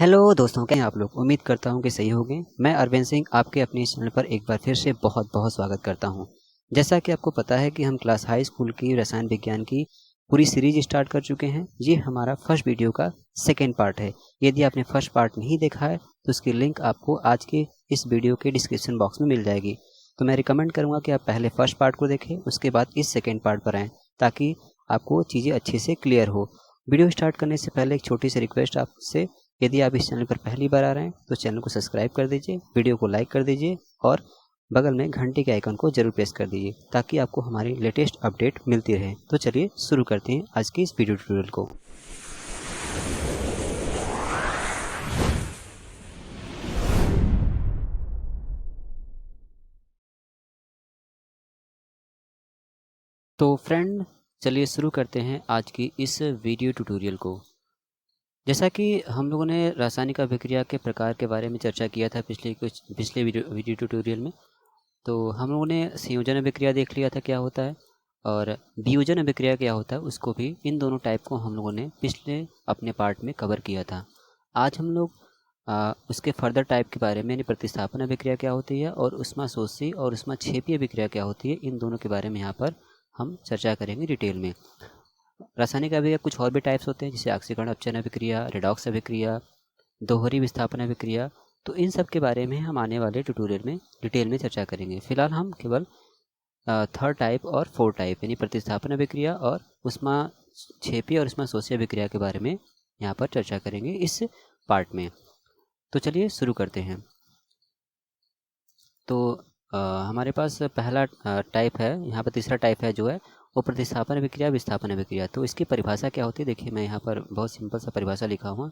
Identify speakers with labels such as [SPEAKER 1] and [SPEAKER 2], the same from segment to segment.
[SPEAKER 1] Hello दोस्तों, कैसे हैं आप लोग। उम्मीद करता हूं कि सही होंगे। मैं अरविंद सिंह आपके अपने इस चैनल पर एक बार फिर से बहुत बहुत स्वागत करता हूं। जैसा कि आपको पता है कि हम क्लास हाई स्कूल की रसायन विज्ञान की पूरी सीरीज स्टार्ट कर चुके हैं। ये हमारा फर्स्ट वीडियो का सेकेंड पार्ट है। यदि आपने फर्स्ट पार्ट नहीं देखा है तो उसकी लिंक आपको आज के इस वीडियो के डिस्क्रिप्शन बॉक्स में मिल जाएगी। तो मैं रिकमेंड करूँगा कि आप पहले फर्स्ट पार्ट को देखें, उसके बाद इस सेकेंड पार्ट पर आएँ ताकि आपको चीज़ें अच्छे से क्लियर हो। वीडियो स्टार्ट करने से पहले एक छोटी सी रिक्वेस्ट आपसे, यदि आप इस चैनल पर पहली बार आ रहे हैं तो चैनल को सब्सक्राइब कर दीजिए, वीडियो को लाइक कर दीजिए और बगल में घंटे के आइकन को जरूर प्रेस कर दीजिए ताकि आपको हमारी लेटेस्ट अपडेट मिलती रहे। तो चलिए शुरू करते हैं आज की इस वीडियो ट्यूटोरियल को। तो फ्रेंड, चलिए शुरू करते हैं आज की इस वीडियो ट्यूटोरियल को। जैसा कि हम लोगों ने रासायनिक अभिक्रिया के प्रकार के बारे में चर्चा किया था पिछले वीडियो ट्यूटोरियल में। तो हम लोगों ने संयोजन अभिक्रिया देख लिया था क्या होता है, और वियोजन अभिक्रिया क्या होता है उसको भी, इन दोनों टाइप को हम लोगों ने पिछले अपने पार्ट में कवर किया था। आज हम लोग उसके फर्दर टाइप के बारे में, यानी प्रतिस्थापन अभिक्रिया क्या होती है और उष्माशोषी और उष्माक्षेपी अभिक्रिया क्या होती है, इन दोनों के बारे में यहाँ पर हम चर्चा करेंगे डिटेल में। रासायनिक अभिक्रिया कुछ और भी टाइप्स होते हैं, जैसे ऑक्सीकरण अपचयन अभिक्रिया, रेडॉक्स अभिक्रिया, दोहरी विस्थापन अभिक्रिया। तो इन सब के बारे में हम आने वाले ट्यूटोरियल में डिटेल में चर्चा करेंगे। फिलहाल हम केवल थर्ड टाइप और फोर्थ टाइप यानी प्रतिस्थापन अभिक्रिया और उष्माक्षेपी और उष्माशोषी अभिक्रिया के बारे में यहाँ पर चर्चा करेंगे इस पार्ट में। तो चलिए शुरू करते हैं। तो हमारे पास पहला टाइप है, यहाँ पर तीसरा टाइप है जो है वो प्रतिस्थापन अभिक्रिया विस्थापन अभिक्रिया। तो इसकी परिभाषा क्या होती है, देखिए मैं यहाँ पर बहुत सिंपल सा परिभाषा लिखा हुआ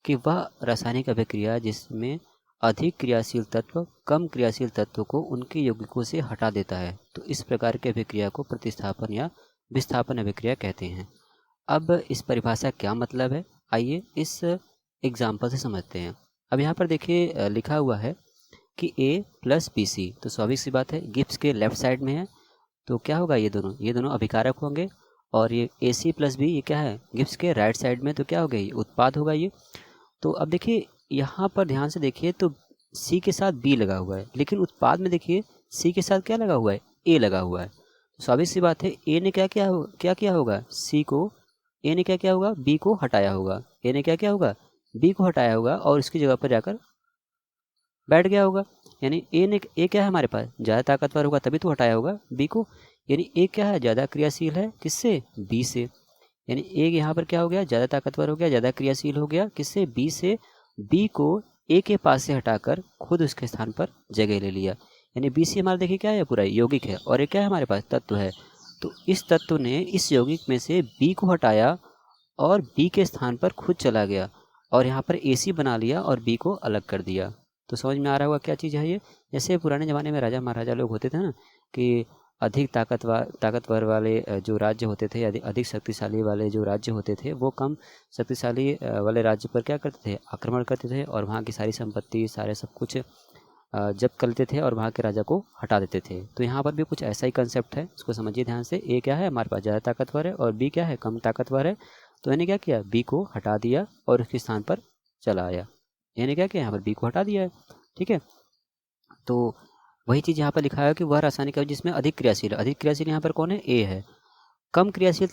[SPEAKER 1] कि वह रासायनिक अभिक्रिया जिसमें अधिक क्रियाशील तत्व कम क्रियाशील तत्व को उनके यौगिकों से हटा देता है, तो इस प्रकार की अभिक्रिया को प्रतिस्थापन या विस्थापन अभिक्रिया कहते हैं। अब इस परिभाषा क्या मतलब है, आइए इस एग्जाम्पल से समझते हैं। अब यहाँ पर देखिए लिखा हुआ है कि A प्लस BC, तो स्वाभाविक सी बात है गिब्स के लेफ्ट साइड में है, तो क्या होगा, ये दोनों अभिकारक होंगे। और ये AC प्लस B ये क्या है, गिब्स के राइट साइड में, तो क्या होगा, ये उत्पाद होगा ये। तो अब देखिए यहाँ पर ध्यान से देखिए तो C के साथ B लगा हुआ है, लेकिन उत्पाद में देखिए C के साथ क्या लगा हुआ है, A लगा हुआ है। तो स्वाभाविक सी बात है A ने क्या किया होगा, C को A ने क्या किया होगा, B को हटाया होगा। A ने क्या किया होगा, B को हटाया होगा और उसकी जगह पर जाकर बैठ गया होगा। यानी A क्या है हमारे पास, ज़्यादा ताकतवर होगा तभी तो हटाया होगा B को। यानी A क्या है, ज़्यादा क्रियाशील है किससे, B से। यानी A यहाँ पर क्या हो गया, ज़्यादा ताकतवर हो गया, ज़्यादा क्रियाशील हो गया किससे, B से। B को A के पास से हटाकर खुद उसके स्थान पर जगह ले लिया। यानी BC हमारा देखिए क्या है, पूरा यौगिक है और एक क्या है हमारे पास, तत्व है। तो इस तत्व ने इस यौगिक में से B को हटाया और B के स्थान पर खुद चला गया और यहाँ पर AC बना लिया और B को अलग कर दिया। तो समझ में आ रहा होगा क्या चीज़ है ये। जैसे पुराने ज़माने में राजा महाराजा लोग होते थे ना, कि अधिक ताकतवर वाले जो राज्य होते थे, अधिक शक्तिशाली वाले जो राज्य होते थे, वो कम शक्तिशाली वाले राज्य पर क्या करते थे, आक्रमण करते थे और वहाँ की सारी संपत्ति सारे सब कुछ जब्त कर लेते थे और वहाँ के राजा को हटा देते थे। तो यहाँ पर भी कुछ ऐसा ही कंसेप्ट है, इसको समझिए ध्यान से। A क्या है हमारे पास, ज़्यादा ताकतवर है और B क्या है, कम ताकतवर है। तो इन्हें क्या किया, B को हटा दिया और उसके स्थान पर चला आया। इन्हें क्या किया, यहाँ पर B को हटा दिया है, ठीक है। तो वही चीज़ यहाँ पर लिखा है कि वह रासायनिक जिसमें अधिक क्रियाशील यहाँ पर कौन है, A है। कम क्रियाशील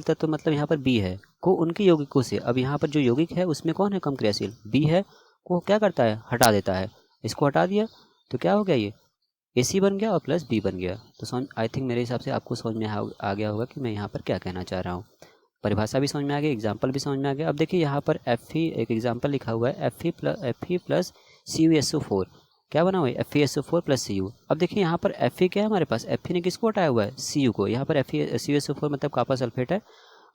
[SPEAKER 1] तत्व मतलब यहाँ पर B है, को उनके यौगिकों से। अब यहाँ पर जो यौगिक है उसमें कौन है कम क्रियाशील, B है, को क्या करता है, हटा देता है। इसको हटा दिया तो क्या हो गया, ये AC बन गया और प्लस B बन गया। तो समझ, आई थिंक मेरे हिसाब से आपको समझ में आ गया होगा कि मैं यहाँ पर क्या कहना चाह रहा हूँ। परिभाषा भी समझ में आ गई, एग्जाम्पल भी समझ में आ गया। अब देखिए यहाँ पर Fe एक एग्जाम्पल लिखा हुआ है, Fe प्लस CuSO4 क्या बना हुआ है, FeSO4 प्लस Cu। अब देखिए यहाँ पर Fe क्या है हमारे पास, Fe ने किसको हटाया हुआ है, Cu को। यहाँ पर CuSO4 मतलब कापर सल्फेट है।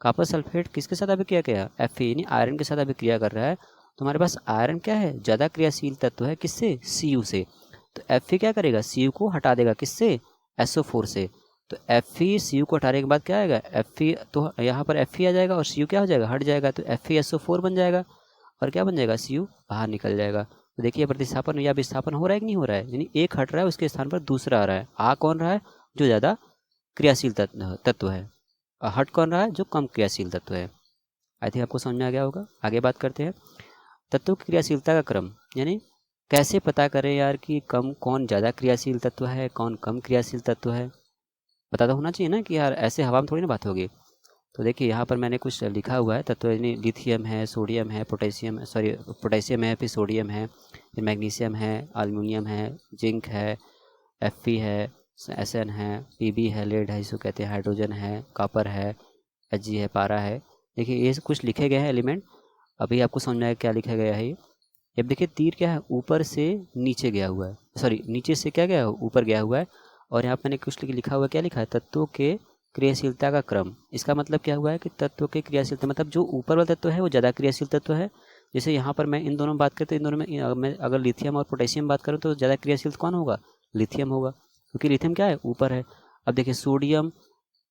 [SPEAKER 1] कापर सल्फेट किसके साथ अभिक्रिया किया, Fe यानी आयरन के साथ अभिक्रिया कर रहा है। तो हमारे पास आयरन क्या है, ज़्यादा क्रियाशील तत्व है किससे, Cu से। तो Fe क्या करेगा, Cu को हटा देगा किससे, SO4 से। तो Fe Cu को हटाने के बाद क्या आएगा, Fe, तो यहाँ पर Fe आ जाएगा और Cu क्या हो जाएगा, हट जाएगा। तो FeSO4 बन जाएगा और क्या बन जाएगा, Cu बाहर निकल जाएगा। तो देखिए प्रतिस्थापन या विस्थापन हो रहा है कि नहीं हो रहा है, यानी एक हट रहा है उसके स्थान पर दूसरा आ रहा है। आ कौन रहा है, जो ज़्यादा क्रियाशील तत्व है, हट कौन रहा है, जो कम क्रियाशील तत्व है। आई थिंक आपको समझ में आ गया होगा। आगे बात करते हैं। तत्वों की क्रियाशीलता का क्रम, यानी कैसे पता करें यार कि कौन ज़्यादा क्रियाशील तत्व है, कौन कम क्रियाशील तत्व है। पता तो होना चाहिए ना कि यार ऐसे हवा में थोड़ी ना बात होगी। तो देखिए यहाँ पर मैंने कुछ लिखा हुआ है तत्व, यानी लिथियम है, सोडियम है, पोटेशियम है, फिर सोडियम है, फिर मैग्नीशियम है, एल्युमिनियम है, जिंक है, Fe है, Sn है, Pb है, लेड है जिसको कहते हैं, हाइड्रोजन है, कॉपर है, Hg है, पारा है। देखिए ये कुछ लिखे गए हैं एलिमेंट। अभी आपको समझ में आएगा क्या लिखा गया है ये। अब देखिए तीर क्या है, ऊपर से नीचे गया हुआ है, सॉरी नीचे से क्या गया है, ऊपर गया हुआ है। और यहाँ पर मैंने कुछ लिखा हुआ है, क्या लिखा है, तत्वों के क्रियाशीलता का क्रम। इसका मतलब क्या हुआ है कि तत्वों के क्रियाशीलता मतलब जो ऊपर वाला तत्व है वो ज़्यादा क्रियाशील तत्व है। जैसे यहाँ पर मैं इन दोनों बात करते, इन दोनों में मैं अगर लिथियम और पोटेशियम बात करूँ तो ज़्यादा क्रियाशील कौन होगा, लिथियम होगा, क्योंकि लिथियम क्या है, ऊपर है। अब देखिए सोडियम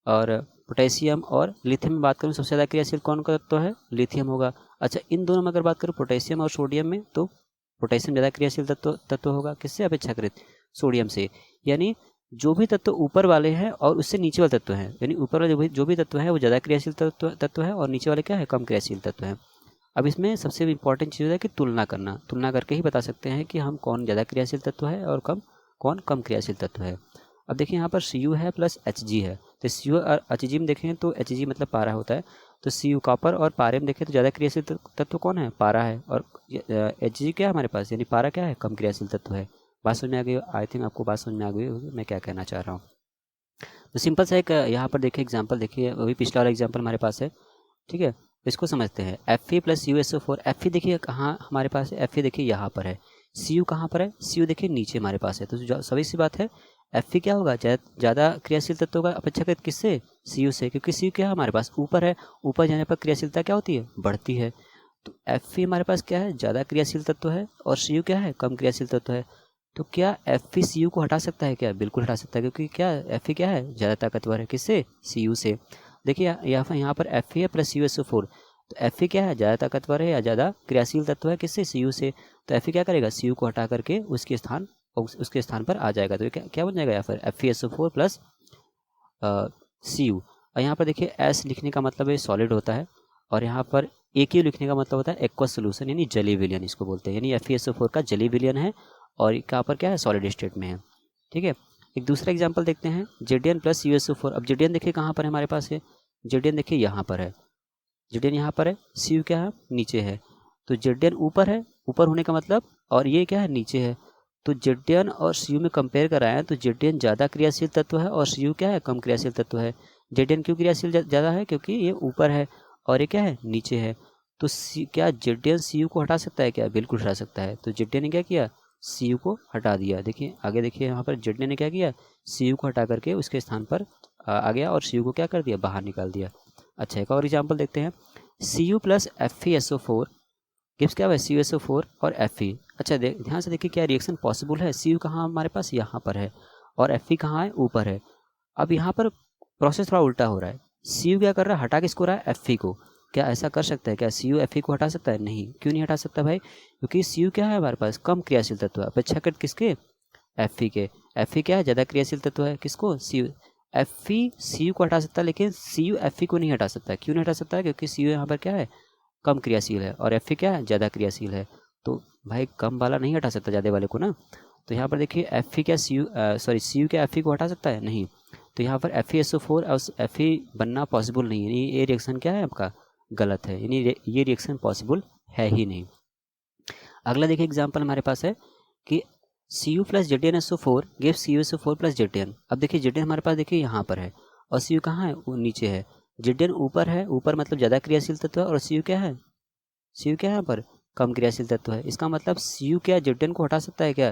[SPEAKER 1] और पोटेशियम और लिथियम में बात करूँ सबसे ज़्यादा क्रियाशील कौन का तत्व है, लिथियम होगा। अच्छा इन दोनों में अगर बात करूँ पोटेशियम और सोडियम में, तो पोटेशियम ज़्यादा क्रियाशील तत्व होगा, किससे अपेक्षाकृत, सोडियम से। यानी जो भी तत्व ऊपर वाले हैं और उससे नीचे वाले तत्व हैं, यानी ऊपर वाले जो भी तत्व है वो ज़्यादा क्रियाशील तत्व है और नीचे वाले क्या है, कम क्रियाशील तत्व है। अब इसमें सबसे इंपॉर्टेंट चीज़ है कि तुलना करना, तुलना करके ही बता सकते हैं कि हम कौन ज़्यादा क्रियाशील तत्व है और कौन कम क्रियाशील तत्व है। अब देखिए यहाँ पर Cu है प्लस Hg है, तो Cu और Hg में देखें तो Hg मतलब पारा होता है, तो Cu कॉपर और पारे में देखें तो ज़्यादा क्रियाशील तत्व कौन है, पारा है, और Hg क्या है हमारे पास, यानी पारा क्या है, कम क्रियाशील तत्व है। बात समझ में आ गई, आई थिंक आपको बात समझ में आ गई होगी मैं क्या कहना चाह रहा हूँ। तो सिंपल सा एक यहाँ पर देखिए एग्जाम्पल, देखिए वही पिछला वाला एग्जाम्पल हमारे पास है, ठीक है। इसको समझते हैं, Fe प्लस USO4। Fe देखिए कहाँ हमारे पास है, Fe देखिए यहाँ पर है, Cu कहाँ पर है, Cu देखिए नीचे हमारे पास है। तो सभी सी बात है, Fe क्या होगा, ज़्यादा क्रियाशील तत्व होगा अपेक्षाकृत किससे, Cu से, क्योंकि Cu क्या है हमारे पास ऊपर है, ऊपर जाने पर क्रियाशीलता क्या होती है, बढ़ती है। तो Fe हमारे पास क्या है, ज़्यादा क्रियाशील तत्व है, और Cu क्या है, कम क्रियाशील तत्व है। तो क्या Fe Cu को हटा सकता है क्या, बिल्कुल हटा सकता है, क्योंकि क्या Fe क्या है, ज़्यादा ताकतवर है, किससे, Cu से। देखिए यहाँ पर Fe है प्लस USO4, तो Fe क्या है, ज़्यादा ताकतवर है या ज़्यादा क्रियाशील तत्व है, किससे, Cu से। तो Fe क्या करेगा, Cu को हटा करके उसके स्थान पर आ जाएगा। तो क्या बन जाएगा यहाँ पर, FeSO4 प्लस Cu। और यहाँ पर देखिए S लिखने का मतलब है सॉलिड होता है, और यहाँ पर AQ लिखने का मतलब होता है एक्वस सोल्यूशन, यानी जली विलयन इसको बोलते हैं, यानी FeSO4 का जली विलयन है और यहाँ पर क्या है, सॉलिड स्टेट में है, ठीक है। एक दूसरा एग्जाम्पल देखते हैं, Zn प्लस USO4। अब Zn देखिए कहाँ पर है हमारे पास है, Zn देखिए यहाँ पर है, Zn यहाँ पर है, Cu क्या है, नीचे है। तो Zn ऊपर है, ऊपर होने का मतलब, और ये क्या है, नीचे है। तो Zn और Cu में कंपेयर कराएं तो Zn ज़्यादा क्रियाशील तत्व है और Cu क्या है, कम क्रियाशील तत्व है। Zn क्यों क्रियाशील ज़्यादा है, क्योंकि ये ऊपर है और ये क्या है, नीचे है। तो क्या Zn Cu को हटा सकता है क्या, बिल्कुल हटा सकता है। तो Zn ने क्या किया, Cu को हटा दिया। देखिए आगे देखिए यहाँ पर Zn ने क्या किया, Cu को हटा करके उसके स्थान पर आ गया और Cu को क्या कर दिया, बाहर निकाल दिया। अच्छा एक और एग्जाम्पल देखते हैं, Cu प्लस FeSO4 गिव्स क्या है, CuSO4 और Fe। अच्छा ध्यान से देखिए क्या रिएक्शन पॉसिबल है, Cu कहाँ हमारे पास, यहाँ पर है, और Fe कहाँ है, ऊपर है। अब यहाँ पर प्रोसेस थोड़ा उल्टा हो रहा है, Cu क्या कर रहा है, हटा किसको रहा है, Fe को। क्या ऐसा कर सकता है क्या, Cu Fe को हटा सकता है, नहीं, क्यों नहीं हटा सकता भाई, क्योंकि Cu क्या है हमारे पास, कम क्रियाशील तत्व है अपेक्षाकृत किसके, Fe के। Fe क्या है, ज़्यादा क्रियाशील तत्व है, किसको, Cu। Fe Cu को हटा सकता है, लेकिन Cu Fe को नहीं हटा सकता। क्यों नहीं हटा सकता है, क्योंकि Cu यहाँ पर क्या है, कम क्रियाशील है, और Fe क्या है, ज़्यादा क्रियाशील है। तो भाई कम वाला नहीं हटा सकता ज़्यादा वाले को ना। तो यहाँ पर देखिए Fe क्या Cu क्या Fe को हटा सकता है, नहीं। तो यहाँ पर FeSO4 और Fe बनना पॉसिबल नहीं है, यानी ये रिएक्शन क्या है आपका, गलत है, यानी ये रिएक्शन पॉसिबल है ही नहीं। अगला देखिए एग्जाम्पल हमारे पास है कि Cu plus ZnSO4 give CuSO4 plus Zn। अब देखिए Zn हमारे पास देखिए यहाँ पर है और Cu कहाँ है, वो नीचे है। Zn ऊपर है, ऊपर मतलब ज़्यादा क्रियाशील तत्व है, और Cu क्या है, Cu क्या है यहाँ पर, कम क्रियाशील तत्व है। इसका मतलब Cu क्या Zn को हटा सकता है क्या,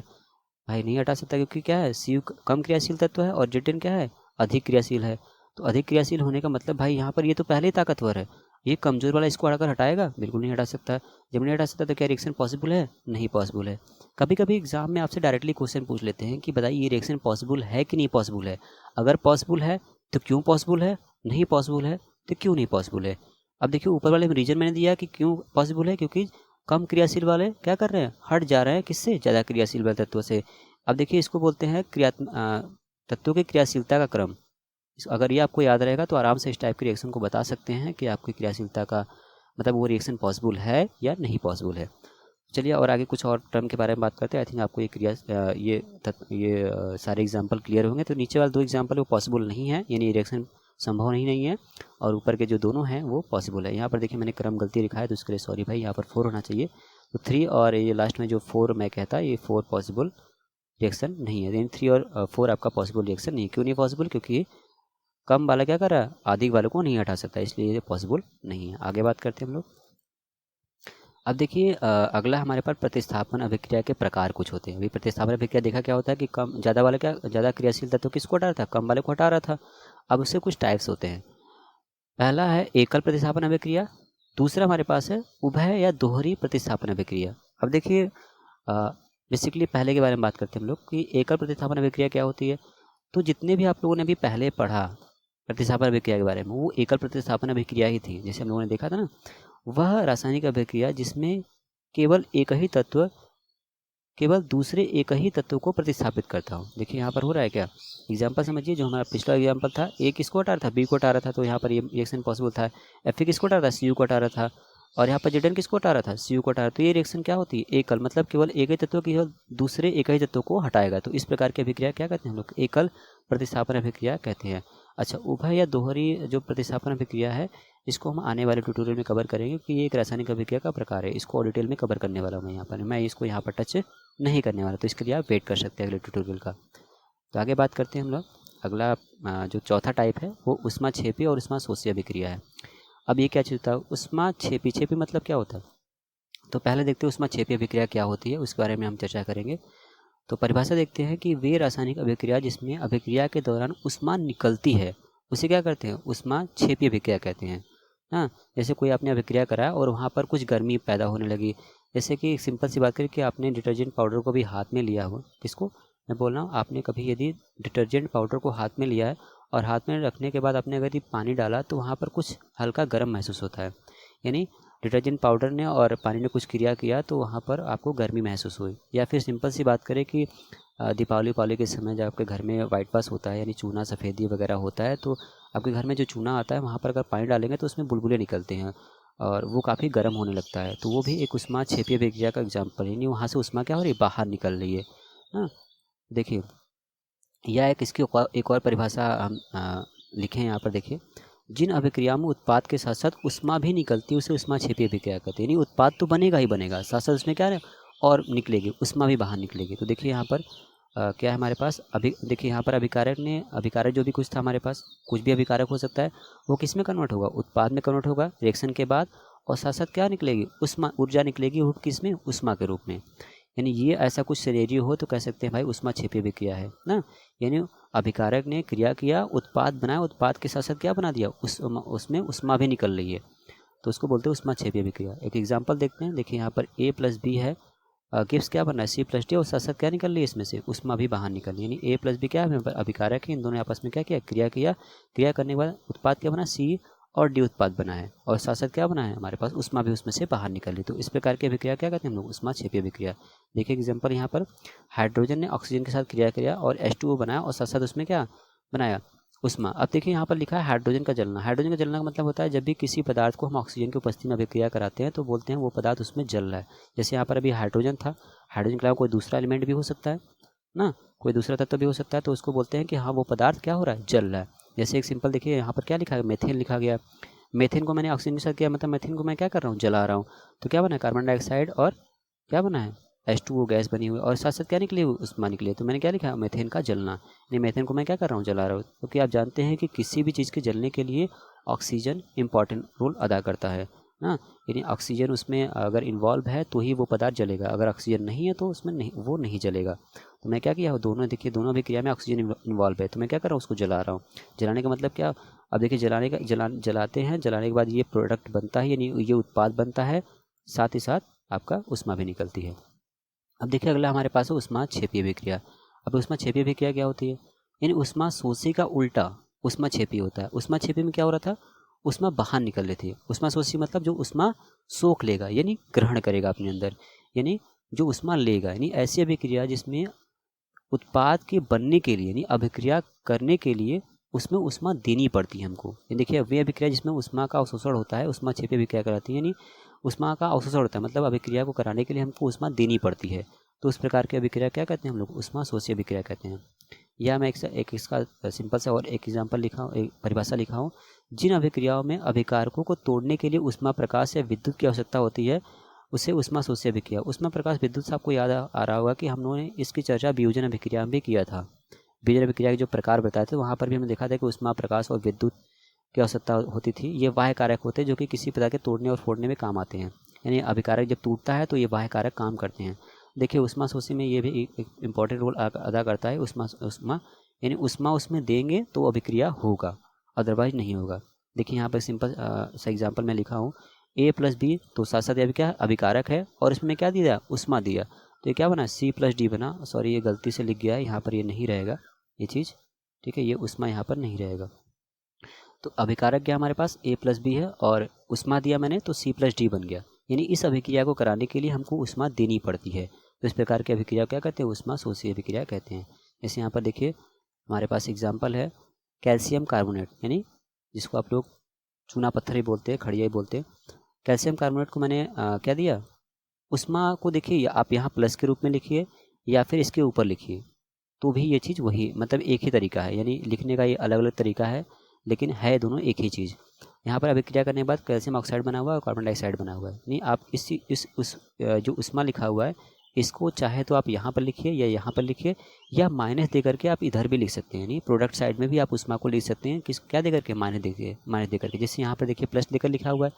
[SPEAKER 1] भाई नहीं हटा सकता, क्योंकि क्या है, Cu कम क्रियाशील तत्व है और Zn क्या है, अधिक क्रियाशील है। तो अधिक क्रियाशील होने का मतलब भाई यहाँ पर ये तो पहले ही ताकतवर है, ये कमज़ोर वाला इसको हटाकर हटाएगा, बिल्कुल नहीं हटा सकता। जब नहीं हटा सकता तो क्या रिएक्शन पॉसिबल है, नहीं पॉसिबल है। कभी कभी एग्जाम में आपसे डायरेक्टली क्वेश्चन पूछ लेते हैं कि बताइए ये रिएक्शन पॉसिबल है कि नहीं पॉसिबल है। अगर पॉसिबल है तो क्यों पॉसिबल है, नहीं पॉसिबल है तो क्यों नहीं पॉसिबल है। अब देखिए ऊपर वाले में रीजन मैंने दिया कि क्यों पॉसिबल है, क्योंकि कम क्रियाशील वाले क्या कर रहे हैं, हट जा रहे हैं किससे, ज़्यादा क्रियाशील वाले तत्वों से। अब देखिए इसको बोलते हैं तत्वों की क्रियाशीलता का क्रम। अगर ये आपको याद रहेगा तो आराम से इस टाइप के रिएक्शन को बता सकते हैं कि आपकी क्रियाशीलता का मतलब वो रिएक्शन पॉसिबल है या नहीं पॉसिबल है। चलिए और आगे कुछ और टर्म के बारे में बात करते हैं। आई थिंक आपको ये सारे एग्जांपल क्लियर होंगे। तो नीचे वाले 2 एग्जांपल वो पॉसिबल नहीं है, यानी रिएक्शन संभव नहीं है, और ऊपर के जो दोनों हैं वो पॉसिबल है। यहाँ पर देखिए मैंने क्रम गलती लिखा है, तो उसके लिए सॉरी भाई, यहाँ पर 4 होना चाहिए। तो 3 और ये लास्ट में जो 4 मैं कहता, ये 4 पॉसिबल रिएक्शन नहीं है, यानी 3 और 4 आपका पॉसिबल रिएक्शन नहीं है। क्यों नहीं पॉसिबल? क्योंकि कम वाला क्या कर रहा है, अधिक वाले को नहीं हटा सकता, इसलिए ये पॉसिबल नहीं है। आगे बात करते हैं हम लोग। अब देखिए अगला हमारे पास प्रतिस्थापन अभिक्रिया के प्रकार कुछ होते हैं। अभी प्रतिस्थापन अभिक्रिया देखा क्या होता है कि कम ज़्यादा वाला क्या, ज़्यादा क्रियाशील तत्व किसको हटा रहा था, कम वाले को हटा रहा था। अब उससे कुछ टाइप्स होते हैं। पहला है एकल प्रतिस्थापन अभिक्रिया, दूसरा हमारे पास है उभय या दोहरी प्रतिस्थापन अभिक्रिया। अब देखिए बेसिकली पहले के बारे में बात करते हैं हम लोग कि एकल प्रतिस्थापन अभिक्रिया क्या होती है। तो जितने भी आप लोगों ने अभी पहले पढ़ा प्रतिस्थापन अभिक्रिया के बारे में, वो एकल प्रतिस्थापन अभिक्रिया ही थी। जैसे हम लोगों ने देखा था ना, वह रासायनिक अभिक्रिया जिसमें केवल एक ही तत्व केवल दूसरे एक ही तत्व को प्रतिस्थापित करता हूँ। देखिए यहाँ पर हो रहा है क्या, एग्जाम्पल समझिए। जो हमारा पिछला एग्जाम्पल था, ए किसको हटा रहा था, बी को हटा रहा था, तो यहाँ पर ये रिएक्शन पॉसिबल था। एफ किसको हटा रहा था, सी यू को हटा रहा था, और यहाँ पर जेडन किसको हटा रहा था, सी यू को हटा रहा था। तो ये रिएक्शन क्या होती है, एकल, मतलब केवल एक ही तत्व केवल दूसरे एक ही तत्व को हटाएगा। तो इस प्रकार की अभिक्रिया क्या कहते हैं हम लोग, एकल प्रतिस्थापन अभिक्रिया कहते हैं। अच्छा, उभय या दोहरी जो प्रतिस्थापन अभिक्रिया है, इसको हम आने वाले ट्यूटोरियल में कवर करेंगे कि ये एक रासायनिक अभिक्रिया का प्रकार है। इसको और डिटेल में कवर करने वाला हूँ मैं इसको यहाँ पर टच नहीं करने वाला, तो इसके लिए आप वेट कर सकते हैं अगले ट्यूटोरियल का। तो आगे बात करते हैं हम लोग। अगला जो चौथा टाइप है वो ऊष्माक्षेपी और ऊष्माशोषी अभिक्रिया है। अब ये क्या चीज़ होता है, ऊष्माक्षेपी मतलब क्या होता है। तो पहले देखते हैं ऊष्माक्षेपी अभिक्रिया क्या होती है, उसके बारे में हम चर्चा करेंगे। तो परिभाषा देखते हैं कि वे रासायनिक अभिक्रिया जिसमें अभिक्रिया के दौरान ऊष्मा निकलती है, उसे क्या करते हैं, ऊष्माक्षेपी अभिक्रिया कहते हैं। हाँ, जैसे कोई आपने अभिक्रिया करा और वहाँ पर कुछ गर्मी पैदा होने लगी। जैसे कि सिंपल सी बात करें कि आपने डिटर्जेंट पाउडर को भी हाथ में लिया हो, किसको मैं बोल रहा हूँ, आपने कभी यदि डिटर्जेंट पाउडर को हाथ में लिया है और हाथ में रखने के बाद आपने अगर ये पानी डाला, तो वहाँ पर कुछ हल्का गर्म महसूस होता है। यानी डिटर्जेंट पाउडर ने और पानी ने कुछ क्रिया किया, तो वहाँ पर आपको गर्मी महसूस हुई। या फिर सिंपल सी बात करें कि दीपावली के समय जब आपके घर में वाइट वाश होता है, यानी चूना सफ़ेदी वगैरह होता है, तो आपके घर में जो चूना आता है वहाँ पर अगर पानी डालेंगे तो उसमें बुलबुले निकलते हैं और वो काफ़ी गर्म होने लगता है। तो वो भी एक ऊष्माक्षेपी अभिक्रिया का एग्जाम्पल है, यानी वहाँ से ऊष्मा क्या हो रही है, बाहर निकल रही है। हाँ, देखिए यह एक इसकी एक और परिभाषा हम लिखें यहाँ पर। देखिए, जिन अभिक्रियाओं में उत्पाद के साथ साथ ऊष्मा भी निकलती है उसे ऊष्माक्षेपी अभिक्रिया कहते हैं। यानी उत्पाद तो बनेगा ही बनेगा, साथ साथ उसमें क्या है और निकलेगी, ऊष्मा भी बाहर निकलेगी। तो देखिए यहाँ पर क्या है हमारे पास, देखिए यहाँ पर अभिकारक जो भी कुछ था हमारे पास, कुछ भी अभिकारक हो सकता है, वो किस में कन्वर्ट होगा, उत्पाद में कन्वर्ट होगा रिएक्शन के बाद, और साथ साथ क्या निकलेगी, ऊर्जा निकलेगी, वो किस में, ऊष्मा के रूप में। यानी ये ऐसा कुछ सिनेरियो हो तो कह सकते हैं भाई ऊष्माक्षेपी अभिक्रिया है ना। यानी अभिकारक ने क्रिया किया, उत्पाद बनाया, उत्पाद के साथ साथ क्या बना दिया, उसमें ऊष्मा भी निकल रही है, तो उसको बोलते हैं ऊष्माक्षेपी अभिक्रिया। एक एग्जांपल देखते हैं। देखिए यहाँ पर A + B है, गिव्स क्या बन रहा है, C + D, और साथ साथ क्या निकल रही है, इसमें से ऊष्मा भी बाहर निकल रही है। यानी A + B क्या है, अभिकारक है, इन दोनों आपस में क्या किया, क्रिया किया, क्रिया करने के बाद उत्पाद क्या बना, C और D उत्पाद बना है, और साथ साथ क्या बना है हमारे पास, ऊष्मा भी उसमें से बाहर निकल रही। तो इस प्रकार की अभिक्रिया क्या कहते हैं हम लोग, ऊष्माक्षेपी अभिक्रिया। देखिए एग्जांपल यहाँ पर, हाइड्रोजन ने ऑक्सीजन के साथ क्रिया किया और H2O बनाया, और साथ साथ उसमें क्या बनाया, ऊष्मा। अब देखिए यहाँ पर लिखा है हाइड्रोजन का जलना। हाइड्रोजन का जलना का मतलब होता है जब भी किसी पदार्थ को हम ऑक्सीजन की उपस्थिति में अभिक्रिया कराते हैं तो बोलते हैं वो पदार्थ उसमें जल रहा है। जैसे यहाँ पर अभी हाइड्रोजन था, हाइड्रोजन के अलावा कोई दूसरा एलिमेंट भी हो सकता है ना, कोई दूसरा तत्व भी हो सकता है, तो उसको बोलते हैं कि हाँ वो पदार्थ क्या हो रहा है, जल रहा है। जैसे एक सिंपल देखिए यहाँ पर क्या लिखा है, मेथेन लिखा गया। मेथेन को मैंने ऑक्सीजन के साथ किया, मतलब मेथेन को मैं क्या कर रहा हूँ, जला रहा हूँ। तो क्या बना है, कार्बन डाइऑक्साइड और क्या बना है, H2O गैस बनी हुई, और साथ साथ क्या निकली हुई, ऊष्मा निकली। तो मैंने क्या लिखा, मेथेन का जलना। यानी मेथेन को मैं क्या कर रहा हूँ, जला रहा हूँ। क्योंकि आप जानते हैं कि किसी भी चीज़ के जलने के लिए ऑक्सीजन इंपॉर्टेंट रोल अदा करता है ना। यानी ऑक्सीजन उसमें अगर इन्वॉल्व है तो ही वो पदार्थ जलेगा, अगर ऑक्सीजन नहीं है तो उसमें नहीं, वो नहीं जलेगा। तो मैं क्या किया, दोनों देखिए दोनों भी क्रिया में ऑक्सीजन इन्वॉल्व है, तो मैं क्या कर रहा हूँ, उसको जला रहा हूँ। जलाने का मतलब क्या, अब देखिए जलाते हैं, जलाने के बाद ये प्रोडक्ट बनता है, यानी ये उत्पाद बनता है, साथ ही साथ आपका ऊष्मा भी निकलती है। अब देखिए अगला हमारे पास है ऊष्माक्षेपी अभिक्रिया। अब ऊष्माक्षेपी अभिक्रिया क्या होती है, यानी ऊष्माशोषी का उल्टा ऊष्माक्षेपी होता है। ऊष्माक्षेपी में क्या हो रहा था, ऊष्मा बाहर निकल रही थी। ऊष्माशोषी मतलब जो ऊष्मा सोख लेगा, यानी ग्रहण करेगा अपने अंदर, यानी जो ऊष्मा लेगा। यानी ऐसी अभिक्रिया जिसमें उत्पाद के बनने के लिए, यानी अभिक्रिया करने के लिए उसमें ऊष्मा देनी पड़ती है हमको। ये देखिए वे अभिक्रिया जिसमें ऊष्मा का अवशोषण होता है ऊष्माक्षेपी अभिक्रिया कहलाती है। यानी उष्मा का अवशोषण होता है, मतलब अभिक्रिया को कराने के लिए हमको उष्मा देनी पड़ती है। तो उस प्रकार की अभिक्रिया क्या कहते हैं हम लोग, उष्मा शोषी अभिक्रिया कहते हैं। या मैं एक इसका सिंपल सा और एक एग्जाम्पल लिखा हूँ, एक परिभाषा लिखा हूँ। जिन अभिक्रियाओं में अभिकारकों को तोड़ने के लिए उष्मा प्रकाश या विद्युत की आवश्यकता होती है उसे उष्मा शोषी अभिक्रिया। उष्मा प्रकाश विद्युत से आपको याद आ रहा होगा कि हम लोगों ने इसकी चर्चा वियोजन अभिक्रिया में भी किया था। वियोजन अभिक्रिया के जो प्रकार बताए थे वहाँ पर भी हमने देखा था कि उष्मा प्रकाश और विद्युत की आवश्यकता होती थी। ये बाह्य कारक होते हैं जो कि किसी प्रकार के तोड़ने और फोड़ने में काम आते हैं, यानी अभिकारक जब टूटता है तो ये बाह्य कारक काम करते हैं। देखिए उष्मा शोषी में ये भी एक इम्पॉर्टेंट रोल अदा करता है। उष्मा यानी उष्मा उसमें देंगे तो अभिक्रिया होगा, अदरवाइज नहीं होगा। देखिए यहाँ पर सिंपल सा एग्जाम्पल मैं लिखा हूँ, A+B, तो साथ साथ अभी क्या अभिकारक है और इसमें क्या दिया, उष्मा दिया, तो ये क्या बना, C+D बना। सॉरी ये गलती से लिख गया है, यहाँ पर ये नहीं रहेगा ये चीज़, ठीक है, ये उष्मा यहाँ पर नहीं रहेगा। तो अभिकारक क्या हमारे पास A+B है और उष्मा दिया मैंने तो C+D बन गया, यानी इस अभिक्रिया को कराने के लिए हमको उष्मा देनी पड़ती है। तो इस प्रकार की अभिक्रिया क्या कहते हैं, उष्मा शोषी अभिक्रिया कहते हैं। जैसे यहाँ पर देखिए हमारे पास एग्जाम्पल है कैल्शियम कार्बोनेट, यानी जिसको आप लोग चूना पत्थर ही बोलते हैं, खड़िया ही बोलते हैं। कैल्शियम कार्बोनेट को मैंने क्या दिया, उष्मा को देखिए आप यहाँ प्लस के रूप में लिखिए या फिर इसके ऊपर लिखिए, तो भी ये चीज़ वही, मतलब एक ही तरीका है, यानी लिखने का ये अलग अलग तरीका है लेकिन है दोनों एक ही चीज़। यहाँ पर अभिक्रिया करने के बाद कैल्शियम ऑक्साइड बना हुआ है और कार्बन डाइऑक्साइड बना हुआ है, यानी आप जो उष्मा लिखा हुआ है इसको चाहे तो आप यहाँ पर लिखिए या यहाँ पर लिखिए या माइनस दे करके आप इधर भी लिख सकते हैं, यानी प्रोडक्ट साइड में भी आप उष्मा को लिख सकते हैं। किस क्या दे करके, माइनस दे करके। जैसे यहाँ पर देखिए प्लस देकर लिखा हुआ है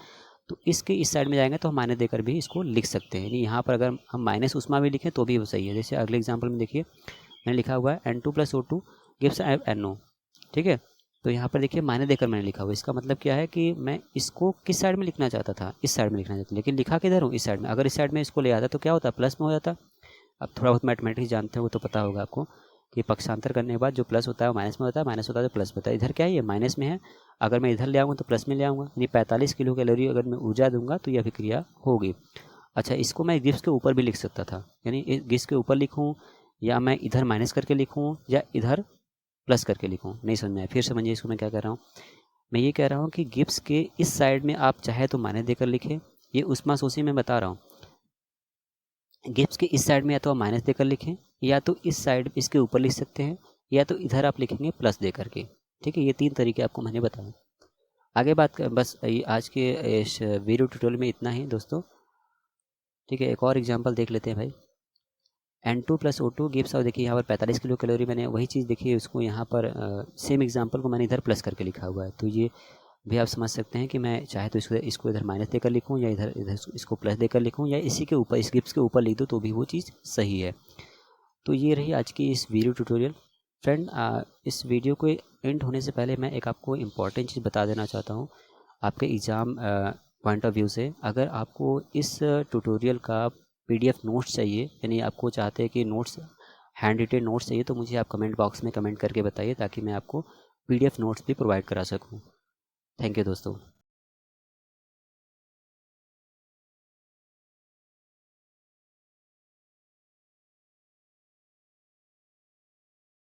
[SPEAKER 1] तो इसके इस साइड में जाएंगे तो हम माइनस देकर भी इसको लिख सकते हैं, यानी यहाँ पर अगर हम माइनस उष्मा भी लिखें तो भी वो सही है। जैसे अगले एग्जाम्पल में देखिए मैंने लिखा हुआ है N2+O2 गिव्स NO, ठीक है, तो यहाँ पर देखिए माइनस देकर मैंने लिखा हुआ। इसका मतलब क्या है कि मैं इसको किस साइड में लिखना चाहता था, इस साइड में लिखना चाहता था, लेकिन लिखा किधर हूँ, इस साइड में। अगर इस साइड में इसको ले आता तो क्या होता, प्लस में हो जाता। अब थोड़ा बहुत मैथमेटिक्स जानते हैं वो तो पता होगा आपको कि पक्षांतर करने के बाद जो प्लस होता है वो माइनस में होता है, माइनस होता है तो प्लस होता है। इधर क्या है, ये माइनस में है, अगर मैं इधर ले आऊँगा तो प्लस में ले आऊँगा, यानी 45 किलो कैलोरी अगर मैं ऊर्जा दूंगा तो यह अभिक्रिया होगी। अच्छा, इसको मैं गिब्स के ऊपर भी लिख सकता था, यानी गिब्स के ऊपर लिखूँ या मैं इधर माइनस करके लिखूँ या इधर प्लस करके लिखूँ, नहीं समझ में आया, फिर समझिए इसको मैं क्या कह रहा हूँ। मैं ये कह रहा हूँ कि गिब्स के इस साइड में आप चाहे तो माइनस देकर लिखें, ये उष्मा शोषी में बता रहा हूँ। गिब्स के इस साइड में या तो आप माइनस देकर लिखें या तो इस साइड इसके ऊपर लिख सकते हैं या तो इधर आप लिखेंगे प्लस दे करके, ठीक है। ये 3 तरीके आपको मैंने बताए। आगे बात कर, बस आज के इस वीडियो ट्यूटोरियल में इतना ही दोस्तों, ठीक है। एक और एग्जांपल देख लेते हैं भाई। N2+O2 गिव्स, और देखिए यहाँ पर 45 किलो कैलोरी, मैंने वही चीज़ देखिए उसको यहाँ पर सेम एग्जांपल को मैंने इधर प्लस करके लिखा हुआ है। तो ये भी आप समझ सकते हैं कि मैं चाहे तो इसको इधर माइनस देकर लिखूँ या इधर इसको प्लस देकर लिखूँ या इसी के ऊपर, इस गिब्स के ऊपर लिख दूँ तो भी वो चीज़ सही है। तो ये रही आज की इस वीडियो ट्यूटोरियल। फ्रेंड, इस वीडियो को एंड होने से पहले मैं एक आपको इम्पॉर्टेंट चीज़ बता देना चाहता हूँ आपके एग्ज़ाम पॉइंट ऑफ व्यू से। अगर आपको इस ट्यूटोरियल का PDF नोट्स चाहिए, यानी आपको चाहते हैं कि नोट्स, हैंड रिटेन नोट्स चाहिए, तो मुझे आप कमेंट बॉक्स में कमेंट करके बताइए ताकि मैं आपको PDF नोट्स भी प्रोवाइड करा सकूँ। थैंक यू दोस्तों।